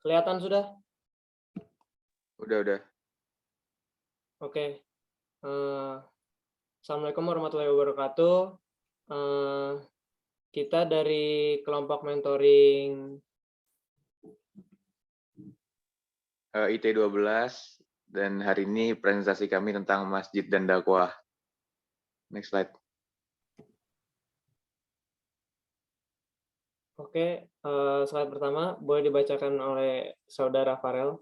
Kelihatan sudah? Udah. Oke. Assalamualaikum warahmatullahi wabarakatuh. Kita dari kelompok mentoring IT 12 dan hari ini presentasi kami tentang masjid dan dakwah. Next slide. Oke, slide pertama boleh dibacakan oleh saudara Farel.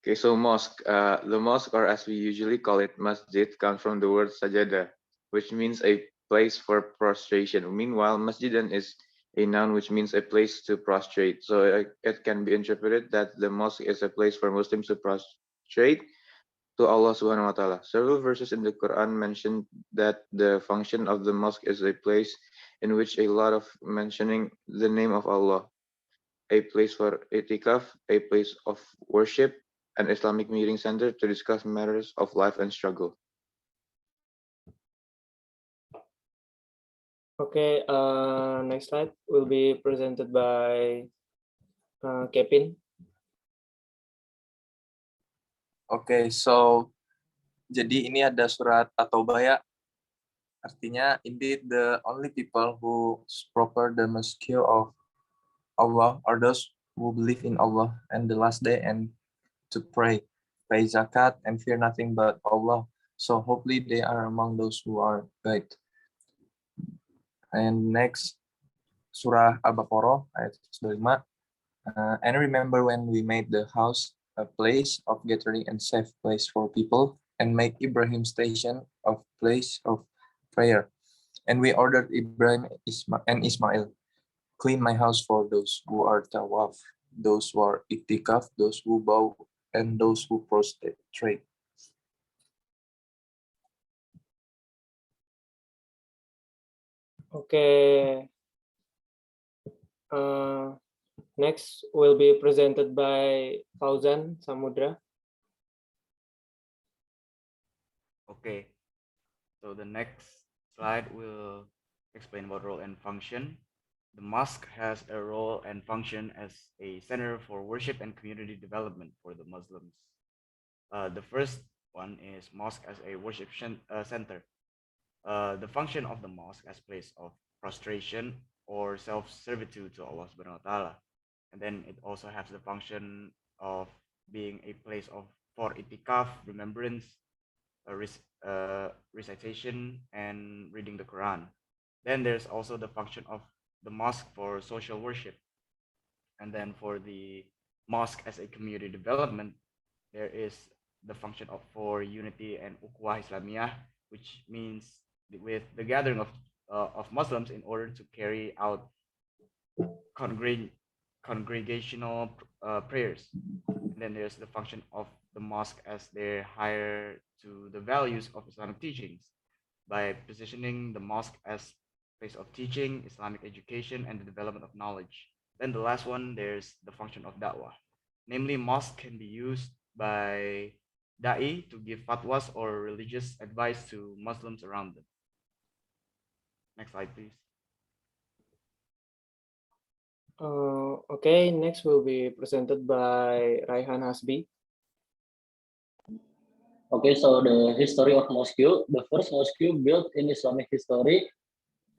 Okay, so mosque. The mosque, or as we usually call it, masjid, comes from the word sajada, which means a place for prostration. Meanwhile, masjidan is a noun which means a place to prostrate. So it can be interpreted that the mosque is a place for Muslims to prostrate to Allah Subhanahu wa Ta'ala. Several verses in the Quran mention that the function of the mosque is a place in which a lot of mentioning the name of Allah, a place for itikaf, a place of worship, an Islamic meeting center to discuss matters of life and struggle. Okay, next slide will be presented by Kevin. Oke, so jadi ini ada surat At-Taubah ya. Artinya, indeed the only people who proper the mosque of Allah are those who believe in Allah and the last day and to pay zakat, and fear nothing but Allah. So hopefully they are among those who are guided. And next, Surah Al-Baqarah ayat 25. And remember when we made the house a place of gathering and safe place for people, and make Ibrahim station of place of prayer. And we ordered Ibrahim and Ismail, clean my house for those who are tawaf, those who are iktikaf, those who bow, and those who prostrate. Okay. Next will be presented by Fauzan Samudra. Okay, so the next slide will explain about role and function. The mosque has a role and function as a center for worship and community development for the Muslims. The first one is mosque as a worship center. The function of the mosque as place of prostration or self-servitude to Allah Subhanahu wa Ta'ala. And then it also has the function of being a place for itikaf, remembrance, recitation, and reading the Quran. Then there's also the function of the mosque for social worship. And then for the mosque as a community development, there is the function for unity and ukhuwah Islamiyah, which means with the gathering of Muslims in order to carry out congregational prayers. And then there's the function of the mosque as they're higher to the values of Islamic teachings by positioning the mosque as place of teaching, Islamic education, and the development of knowledge. Then the last one, there's the function of da'wah. Namely, mosque can be used by da'i to give fatwas or religious advice to Muslims around them. Next slide, please. Okay, next will be presented by Raihan Hasbi. Okay, so the history of mosque. The first mosque built in Islamic history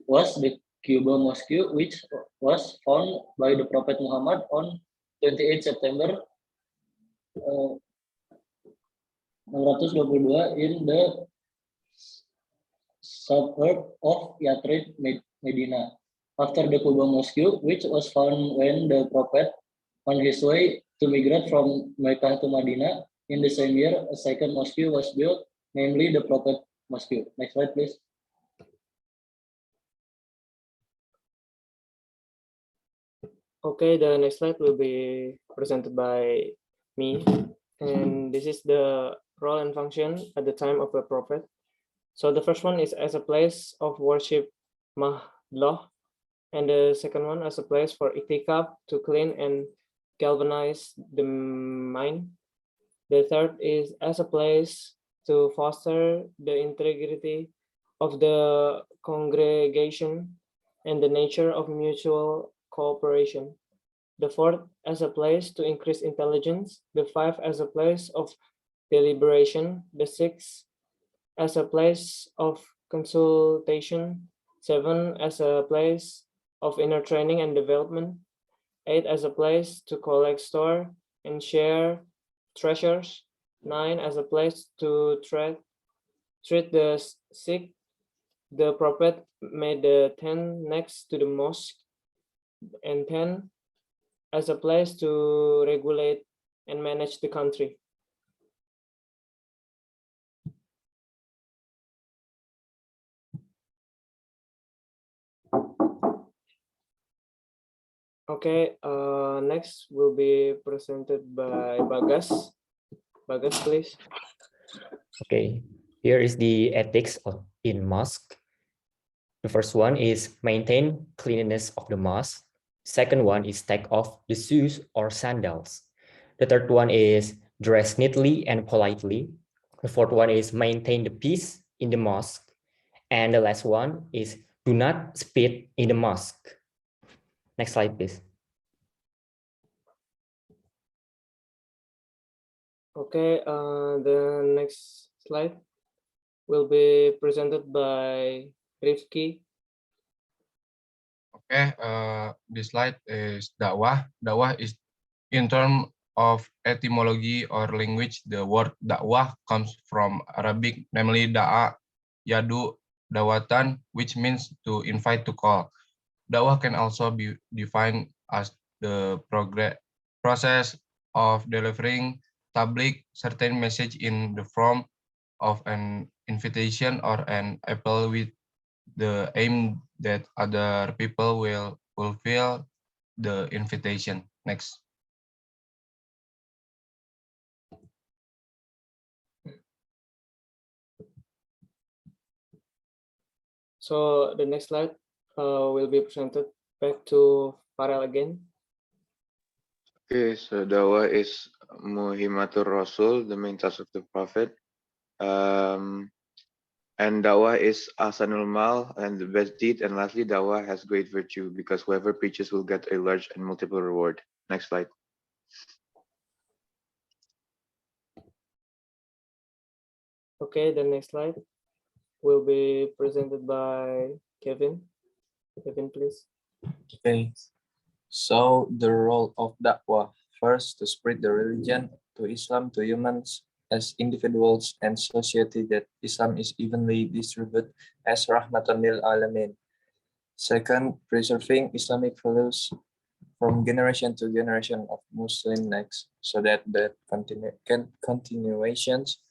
was the Quba Mosque, which was found by the Prophet Muhammad on 28 September 622 in the suburb of Yathrib, Medina. After the Quba Mosque, which was found when the Prophet on his way to migrate from Mecca to Medina, in the same year, a second mosque was built, namely the Prophet Mosque. Next slide, please. Okay, the next slide will be presented by me, and this is the role and function at the time of the prophet. So the first one is as a place of worship mahloh, and the second one as a place for itikaf to clean and galvanize the mind. The third is as a place to foster the integrity of the congregation and the nature of mutual cooperation. The fourth as a place to increase intelligence. The fifth as a place of deliberation. The sixth as a place of consultation. Seven as a place of inner training and development. Eight as a place to collect, store, and share treasures. Nine as a place to treat the sick. The prophet made the tent next to the mosque. And 10 as a place to regulate and manage the country. Okay, next will be presented by Bagas. Bagas, please. Okay, here is the ethics in mosque. The first one is maintain cleanliness of the mosque. Second one is take off the shoes or sandals. The third one is dress neatly and politely. The fourth one is maintain the peace in the mosque. And the last one is do not spit in the mosque. Next slide, please. Okay, the next slide will be presented by Rifki. Okay, this slide is dakwah. Dakwah is in terms of etymology or language, the word dakwah comes from Arabic, namely da'a, yadu, dawatan, which means to invite, to call. Dakwah can also be defined as the process of delivering public certain message in the form of an invitation or an appeal with the aim that other people will fulfill the invitation. Next. So the next slide will be presented back to Farel again. Okay, so dawah is muhimmatur rasul, the main task of the prophet. And dawah is asanul mal, and the best deed. And lastly, dawah has great virtue because whoever preaches will get a large and multiple reward. Next slide. Okay, the next slide will be presented by Kevin. Kevin, please. Okay, so the role of dakwah: first, to spread the religion to Islam to humans as individuals and society, that Islam is evenly distributed as rahmatan lil alamin. Second, preserving Islamic values from generation to generation of Muslim next, so that the continuations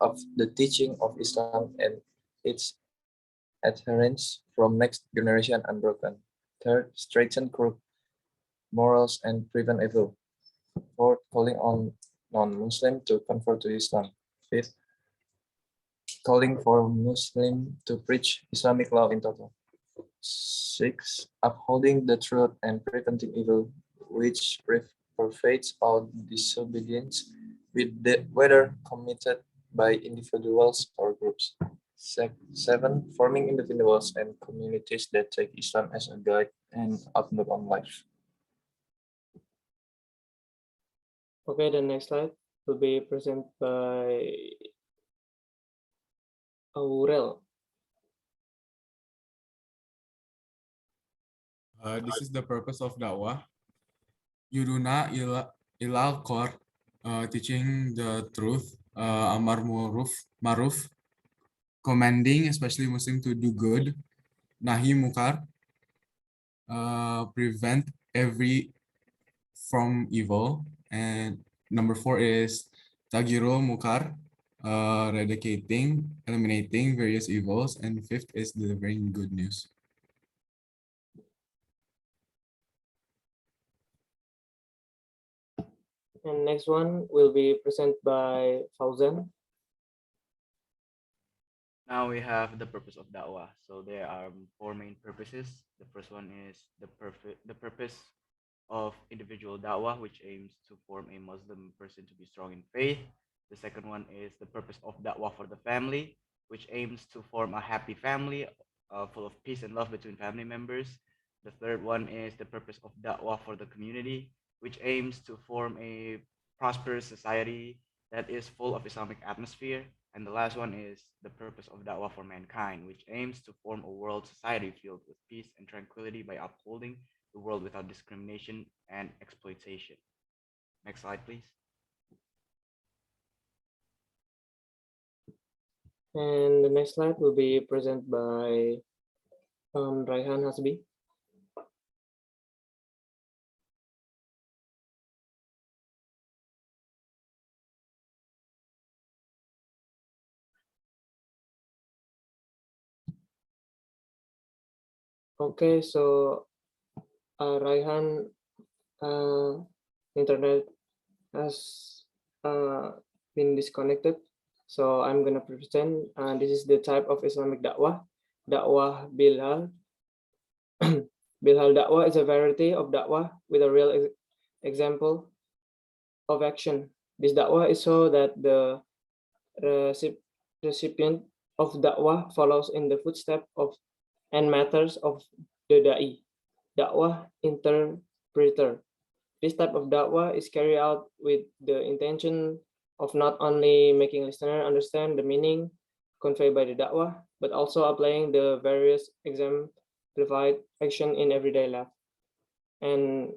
of the teaching of Islam and its adherents from next generation unbroken. Third, strengthen group morals and prevent evil. Fourth, calling on non-Muslim to convert to Islam. Fifth, calling for Muslim to preach Islamic law in total. Six, upholding the truth and preventing evil, which pervades all disobedience, whether committed by individuals or groups. Seven, forming individuals and communities that take Islam as a guide and outlook on life. Okay, the next slide will be presented by Aurel. This is the purpose of dakwah. Yuduna ilal qor, teaching the truth, amar maruf, commanding especially Muslim to do good, nahi mukar, prevent every from evil, and number 4 is tagirul mukar, eliminating various evils, and fifth is delivering good news. And next one will be presented by Fauzan. Now we have the purpose of da'wah. So there are four main purposes. The first one is the purpose of individual da'wah, which aims to form a Muslim person to be strong in faith. The second one is the purpose of da'wah for the family, which aims to form a happy family full of peace and love between family members. The third one is the purpose of da'wah for the community, which aims to form a prosperous society that is full of Islamic atmosphere. And the last one is the purpose of da'wah for mankind, which aims to form a world society filled with peace and tranquility by upholding the world without discrimination and exploitation. Next slide, please. And the next slide will be presented by Raihan Hasbi. Okay, so Raihan internet has been disconnected. So I'm gonna present. This is the type of Islamic da'wah. Da'wah Bilal. Bilal da'wah is a variety of da'wah with a real example of action. This da'wah is so that the recipient of da'wah follows in the footsteps of and matters of the da'i, da'wah interpreter. This type of da'wah is carried out with the intention of not only making listener understand the meaning conveyed by the da'wah, but also applying the various exemplified action in everyday life. And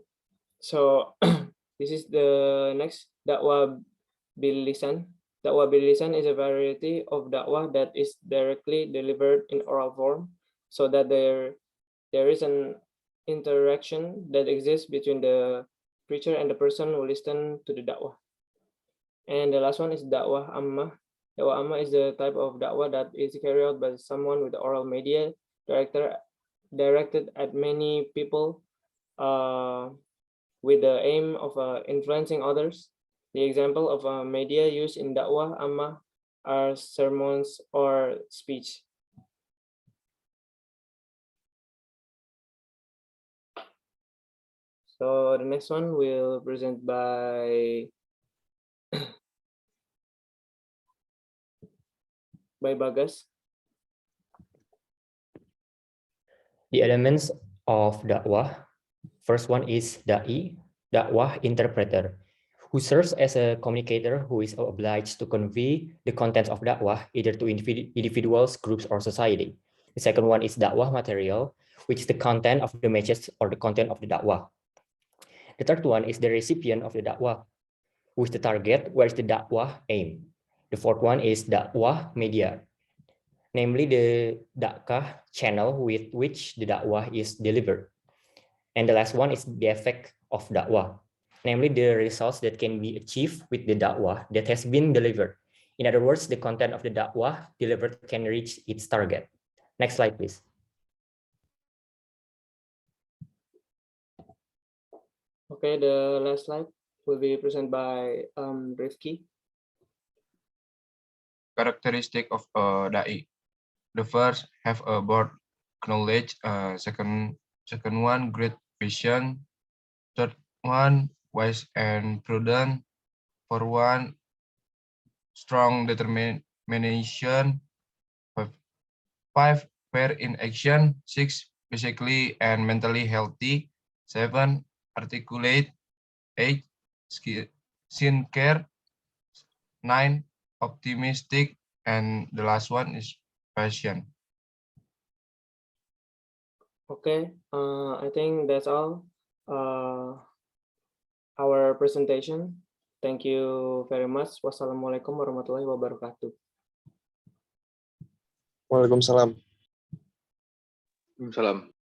so this is the next da'wah bil lisan. Da'wah bil lisan is a variety of da'wah that is directly delivered in oral form, so that there is an interaction that exists between the preacher and the person who listen to the da'wah. And the last one is da'wah amma. Da'wah amma is the type of da'wah that is carried out by someone with oral media directed at many people with the aim of influencing others. The example of media used in da'wah amma are sermons or speech. So the next one will present by Bagas. The elements of da'wah. First one is da'i, da'wah interpreter, who serves as a communicator who is obliged to convey the contents of da'wah either to individuals, groups, or society. The second one is da'wah material, which is the content of the message or the content of the da'wah. The third one is the recipient of the da'wah, who is the target, where is the da'wah aim. The fourth one is da'wah media, namely the da'wah channel with which the da'wah is delivered. And the last one is the effect of da'wah, namely the results that can be achieved with the da'wah that has been delivered. In other words, the content of the da'wah delivered can reach its target. Next slide, please. Okay, the last slide will be presented by Rifki. Characteristic of a da'i. The first, have a broad knowledge. Second one, great vision. Third one, wise and prudent. Fourth one, strong determination. Five, fair in action. Six, physically and mentally healthy. Seven, articulate. Eight, sincere. Nine, optimistic. And the last one is passion. Okay, I think that's all our presentation. Thank you very much. Wassalamualaikum warahmatullahi wabarakatuh. Waalaikumsalam. Salam.